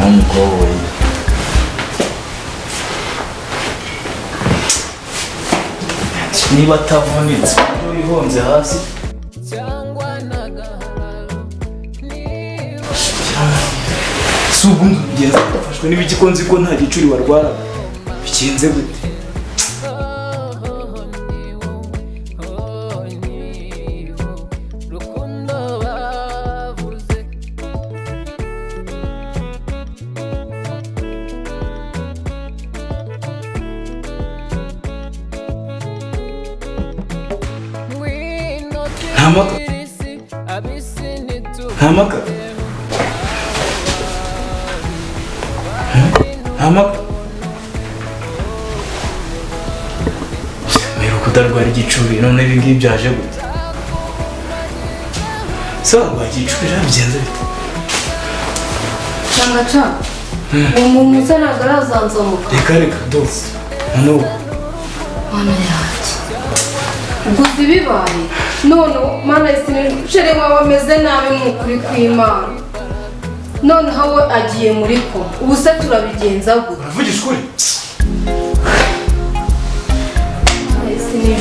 umukobwa niba atavunitse wihonze hasi si ubundi ubigenza udafashwe n'ibigikonzi ko nta gicuri warwara bigenze gute Hamaka Mero kudarwara igicuri none ibi ngibi byaje gute so bagicuri bigenze bite Changacha umuntu sana garazanzamuka reka dose hano mana yaje gusa bibaye none mana isine wawe ameze nabi mukuri kw'Imana none hawe agiye muri ko ubuse turabigenza gute uravugisha ukuri isine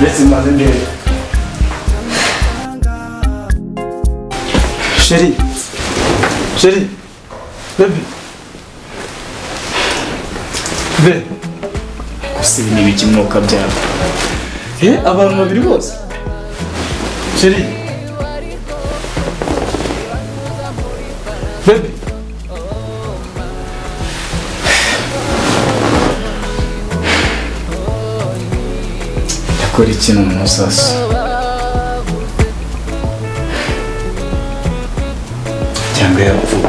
let's imagine Chérie baby gusa ibi ni ibiki mwuka byabo abantu babiri bose Chérie baby yakora ikintu mu musasi cyangwa yapfuye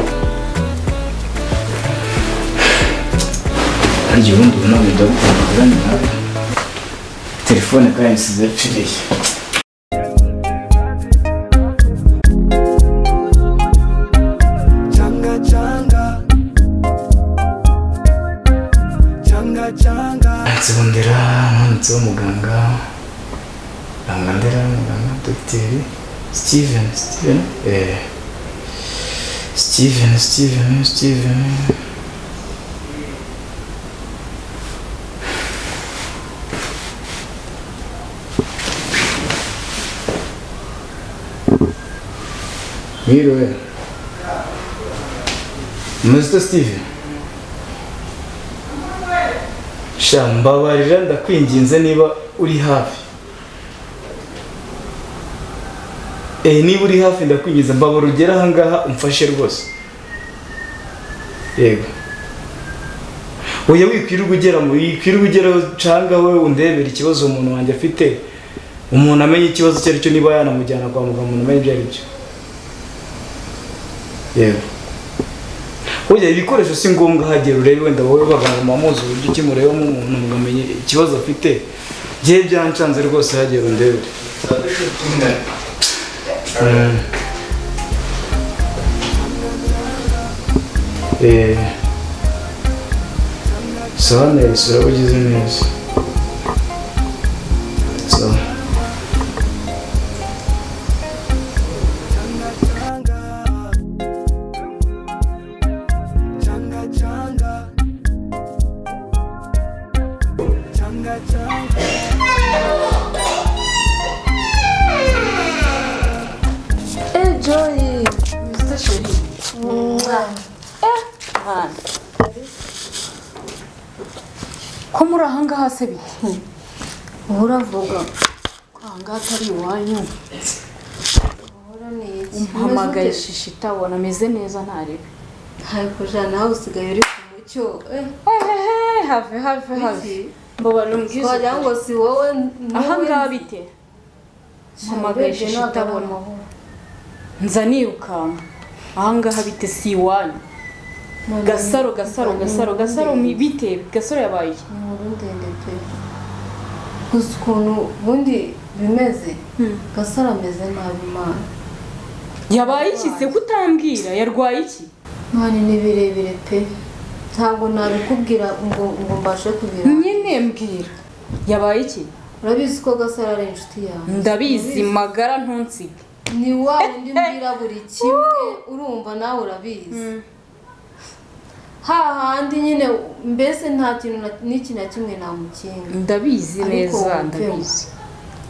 harya ubundi ubu ntabwo ndagukunda nawe telefone kandi nsize yapfiriye nzibondera nanditseho muganga muganga dogiteri Steven Miro Mr. Steven mbabarira ndakwinginze niba uri hafi niba uri hafi ndakwinginze mbabara ugera aha ngaha umfashe rwose yego oya wikwirirwa ugera canga we undebera ikibazo umuntu wanjye afite umuntu amenye ikibazo cye aricyo niba yanamujyana kwa muganga umuntu amenye ibyo aribyo yego oya ibikoresho si ngombwa hagera urebe wenda wowe baganga mamuzi uburyo kimurebamo umuntu mugamenye ikibazo afite gihe byancanze rwose hagera undebere sawa neza urabugize neza sawa Joy Mr. Sheri ko muri ahangaha se biti uravuga ko ahangaha atari iwanyu ura neza umpamagaye shishi itabona ameze neza ntaribe ariko jana nawe usigaye uri ku mucyo have mbabara umbwiza twagira ngo si wowe ahangaha bite umpamagaye shishi itabona nza nirukanka ahangaha bite si iwanyu Gasaro bite Gasaro yabaye inkuru ndende pe gusa ukuntu bundi bimeze Gasaro ameze nabi mana yabaye iki se kutambwira yarwaye iki mani ni birebire pe ntabwo nabikubwira ngo mbashe kubira nyine mbwira yabaye iki urabizi ko Gasaro ari inshuti yawe ndabizi magara ntunsige ni wa wundi mbwira buri kimwe urumva nawe urabizi hahandi nyine mbese nta kintu n'iki na kimwe namukinga ndabizi neza ndabizi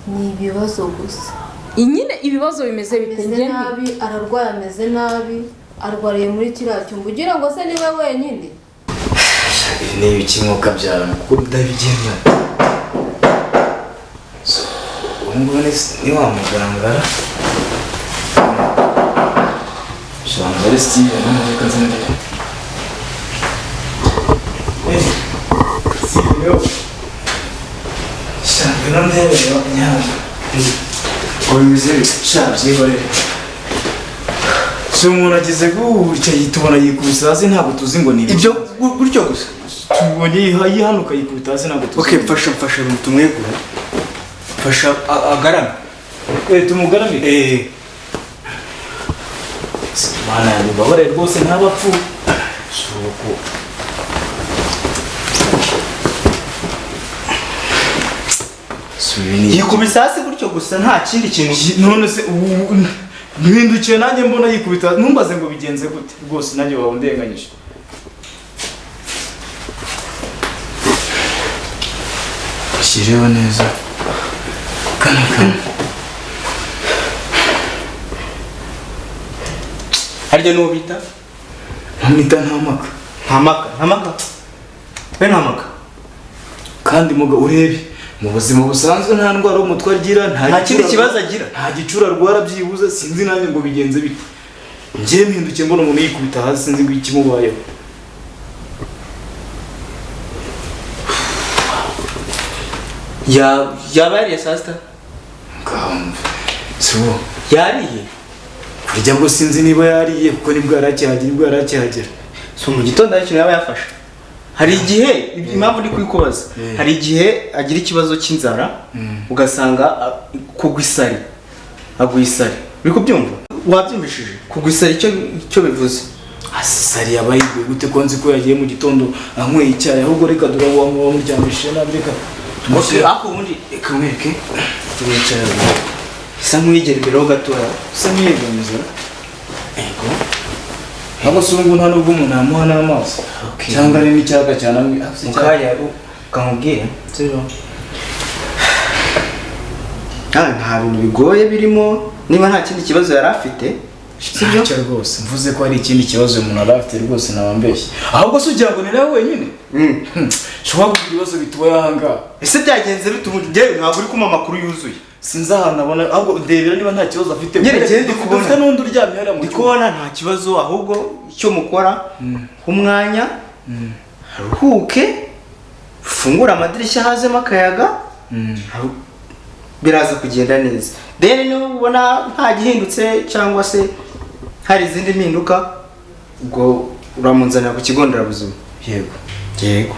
ni ibibazo gusa nyine ibibazo bimeze bitenge nabi ararwaye ameze nabi arwariye muri kiriya cyumba ugira ngo se niwe wenyine ni ibikimwuka byawe kuko ndabigenza ubungubu ni wa muganga shanga ari Steven n'umwuka z'indege Steven shanga n'indege nyama ngo bimeze byihorere si umuntu agize gutya tubona yikubise hasi ntabwo tuzi ngo ni ibyo gutyo gusa tubonye yihanuka yikubita hasi ntabwo tuzi okay mfasha tumwegura mfasha agarame tumugarame mana yanjye mbabare rwose ntabapfu suko yikubise hasi gutyo gusa nta kindi kintu none se mpindukiye nanjye mbona yikubita ntumbaze ngo bigenze gute rwose nanjye waba undenganyije ushyireho neza kana harya n'uwo bita ntamwita ntamaka nta maka kandi muga urebe mu buzima busanzwe nta ndwara y'umutwe agira nta kindi kibazo agira nta gicura arwara byibuze sinzi nanjye ngo bigenze bite njye mpindukiye mbona umuntu yikubita hasi sinzi ngo ikimubayeho yaba yariye saa sita si uwo yariye kurya ngo sinzi niba yariye kuko nibwo yarakihagera so mu gitondo hari ikintu yaba yafashe hari igihe impamvu ndi kubikubaza hari igihe agira ikibazo cy'inzara ugasanga kugwa isari aguye isari uri kubyumva wabyumvishije kugwa isari icyo bivuze asari yabaye gute ko nzi ko yagiye mu gitondo anyweye icyayi ahubwo reka dura wamuryamishije nabi reka tumushyire ako ubundi reka mwereke turicara isa nk'uyigera imbere ho gatoya usa nk'iyegamiza ego ntabwo se ubu nta nubwo umuntu yamuha n'amazi cyangwa ari n'icyaka cyane mu kanya ukamubwira nta bintu bigoye birimo niba nta kindi kibazo yari afite sibyo cyo rwose mvuze ko hari ikindi kibazo umuntu yari afite rwose nabambeshye ahubwo se ugira ngo ni nawe wenyine shobora kugira ibibazo bitubaye ahangaha ese byagenze bite ubu njyewe ntabwo uri kumpa amakuru yuzuye sinzi ahantu abona ahubwo ndebera niba nta kibazo afite ngende kubona ufite n'undi uryamye hariya mu ndi kubona nta kibazo ahubwo icyo mukora umwanya aruhuke ufungure amadirishya hazemo akayaga biraza kugenda neza deni niba ubona nta gihindutse cyangwa se hari izindi mpinduka ubwo uramunzanira ku kigo nderabuzima yego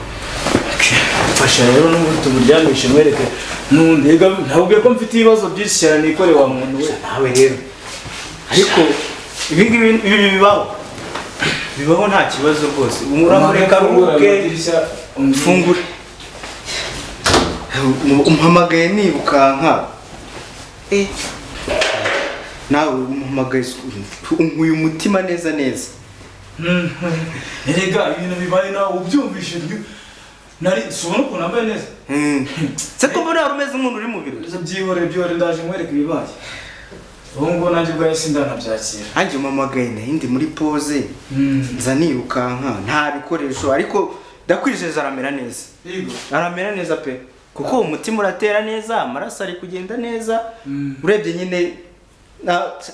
fasha rero n'ubundi tumuryamishe mwereke n'undi ntabwo ko mfite ibibazo byinshi cyane nikore wa muntu we nawe rero ariko ibi bibaho nta kibazo rwose uramureka aruhuke mfungure umpamagaye nibukanka nawe umuhamagaye unkuye umutima neza erega ibintu bibaye nawe ubyumvishe subona ukuntu nambaye neza se ko mbona wari umeze nk'umuntu uri mu biro byihore ndaje mwereke ibibaye ubu ngubu nanjye ubwayo sindanabyakira nanjye umpamagaye nahindi muri pose nza nirukanka nta bikoresho ariko ndakwijeje aramera neza pe kuko umutima uratera neza amaraso ari kugenda neza urebye nyine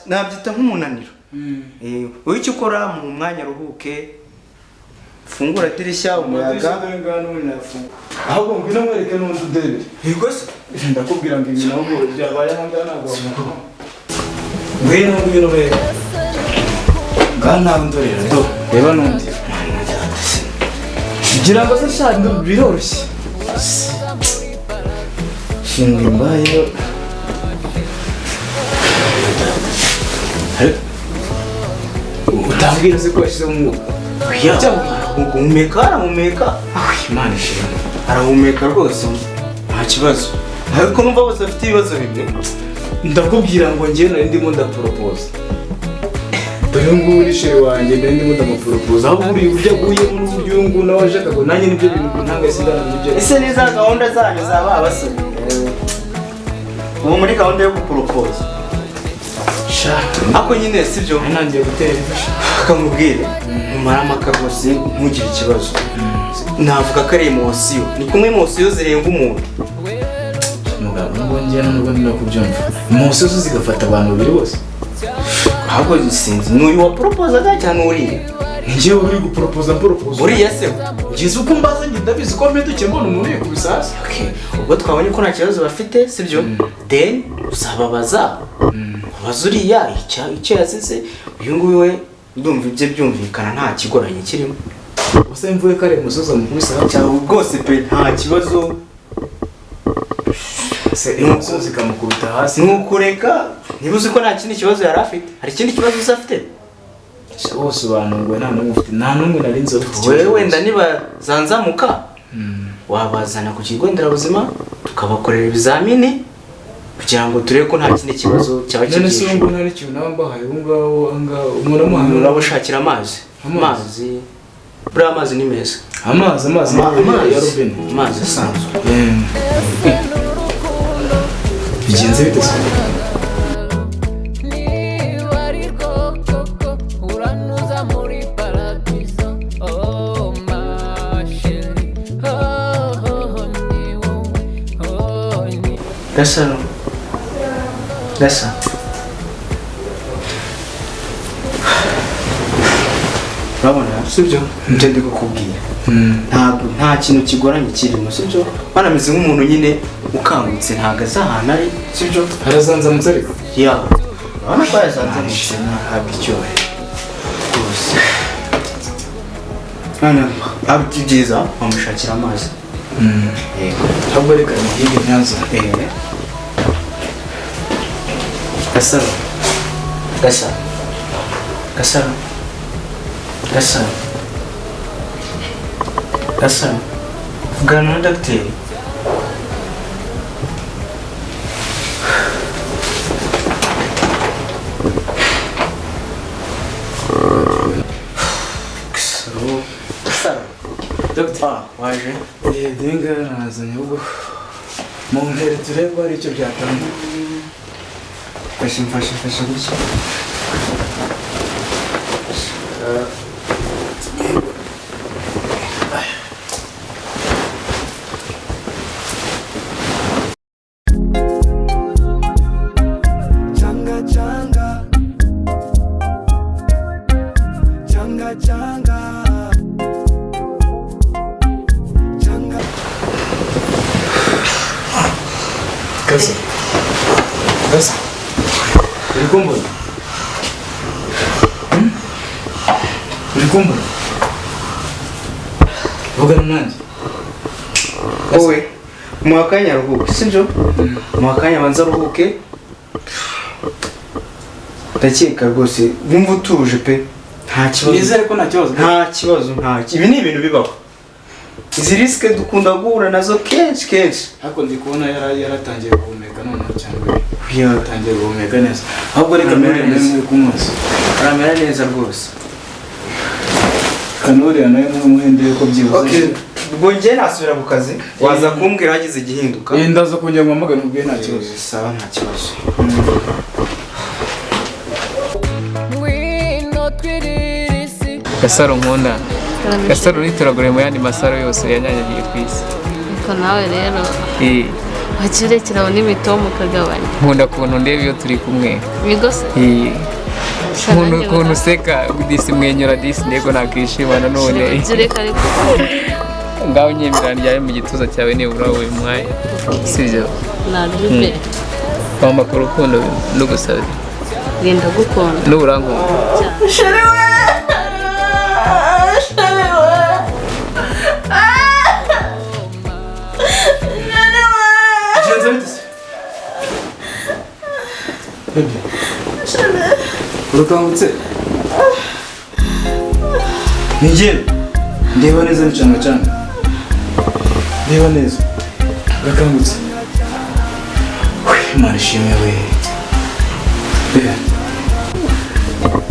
nabyita nk'umunaniro wowe icyo ukora mu mwanya aruhuke fungura idirishya umuyaga ahubwo ngwino mwereke n'undi udebere yego se ndakubwira ngo ibintu ahubwo byabaye ahangaha ntabwo wamuha ngwino rero ngaha ntawe ndorera reba n'undi kugira ngo se shaka biroroshye shinga imbayo utambwira se ko yashyizeho umwuka arahumeka imana ishimwe arahumeka rwose nta kibazo ariko numva bose bafite ibibazo bimwe ndakubwira ngo njye nari ndimo ndapropose. Uyu nguyu ni sheri wanjye nari ndimo ndamupropose. Aho buri buryo aguye muri uburyo uyu nguyu nawe ashaka ngo nanjye nibyo bintu ntanga sindana n'ibyo. Ese ni za gahunda zanyu zaba abasore. Ubu muri gahunda yo gupropose. Sha, ako nyine sibyo nangiye gutera ifasha. Akamubwira umara amakagosi ntugire ikibazo. Navuga ko ari emosiyo. Ni kumwe emosiyo zirenga umuntu. Mugabo ngo njye nubwo ndakubyumva. Emosiyo zigafata abantu babiri bose. Ahubwo sinzi n'uyu wa proposaga cyane uriya. Njyewe uri gupropose. Uriya se ugeze uko mbaza njye ndabizi ko mpeduke mbona umuntu uri kubisasa. Okay, ubwo twabonye ko nta kibazo bafite sibyo then uzababaza uriya icyo yazize. Uyu nguyu we ndumva ibye byumvikana nta kigoranye kirimo. Use mvuye kare musoza mukubisa cyangwa rwose pe nta kibazo. Se umusozi kamukuruta hasi. Nukureka nibuze ko nta kindi kibazo yari afite. Hari ikindi kibazo uzafite? Bose banungwe nta numwe ufite. Nta numwe nari nzo ufite. Wewe wenda niba zanzamuka wabazana ku kigo nderabuzima tukabakorera ibizamini kugira ngo turebe ko nta kindi kibazo cyaba kigiye. None se ngo nari cyo nambahaye ngaho umuntu muhamwe urabashakira amazi. Buriya amazi ni meza. Amazi ya robine. Amazi asanzwe. Bigenze bite se? Gasaro. Urabona sibyo njye ndi kukubwira. Nta kintu kigoranye kirimo sibyo. Banameze nk'umuntu nyine ukangutse ntago azahana ari sibyo. Harazanzamutse ariko. Ya. Urabona ko yazanzamutse ntabwo icyohe. Rwose. Abyiza bamushakira amazi. Yego. Ntabwo reka nihige nyanza. Gasaro. Vugana na dogiteri. Dogiteri waje? Dinga nazanye ubwo. Mu mpere turebe ari icyo byatanga. Fasha gusa. Gasa. Uri kumbona? Uri kumbona? Vugana nanjye. Wowe muhakanya ruhuke sibyo? Muhakanya banza ruhuke. Ndakeka rwose wumva utuje pe. Nta kibazo. Nizere ko nta kibazo. Nta kibazo. Ibi ni ibintu bibaho. Izi risike dukunda guhura nazo kenshi. Ariko ndi kubona yaratangiye guhumeka noneho cyane. Yatangiye guhumeka neza. Ahubwo reka mbere muri kumwasa. Aramera neza rwose. Kanure nayo n'umuhende ko byibuze. Okay. Ubwo njye nasubira ku kazi. Waza kumbwira hagize igihinduka. Ndaza kongera ngwamagana ubwe nta kibazo. Sawa nta kibazo. Gasaro nkunda. Gasaro nitoragure mu yandi masaro yose yanyanyagiye ku isi. Ko nawe rero wakirekeraho n'imitomo ukagabanya. Nkunda kuntu ndeba iyo turi kumwe. Bigose? Kuntu useka disi mwenyura disi ndego nakishimana none. Zureka ariko. Ngaho nyemerana ryawe mu gituza cyawe nibura wowe mwaye. Sivyo? Nabyo pe. Kwamba ku rukundo no gusaba. Genda gukunda. N'urankunda. Sherewe. Urukangutse? Nigel, ndeba neza bicanga. Ndeba neza. Urakangutse? Imana ishimwe we.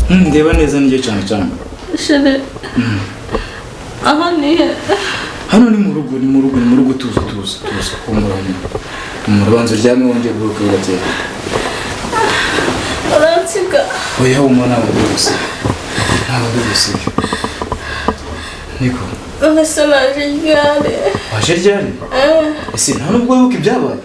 ndeba neza niryo cyane cyane. Shere. Aha ni he? Hano ni mu rugo tuza kumuranya. Umubanzo ryamwe wongeye guruka gateye. Uransiga. Oya umwana wose. Ntabwo bigusibye. Niko. Nasa naje ryari. Waje ryari? Ese nta nubwo wibuka ibyabaye.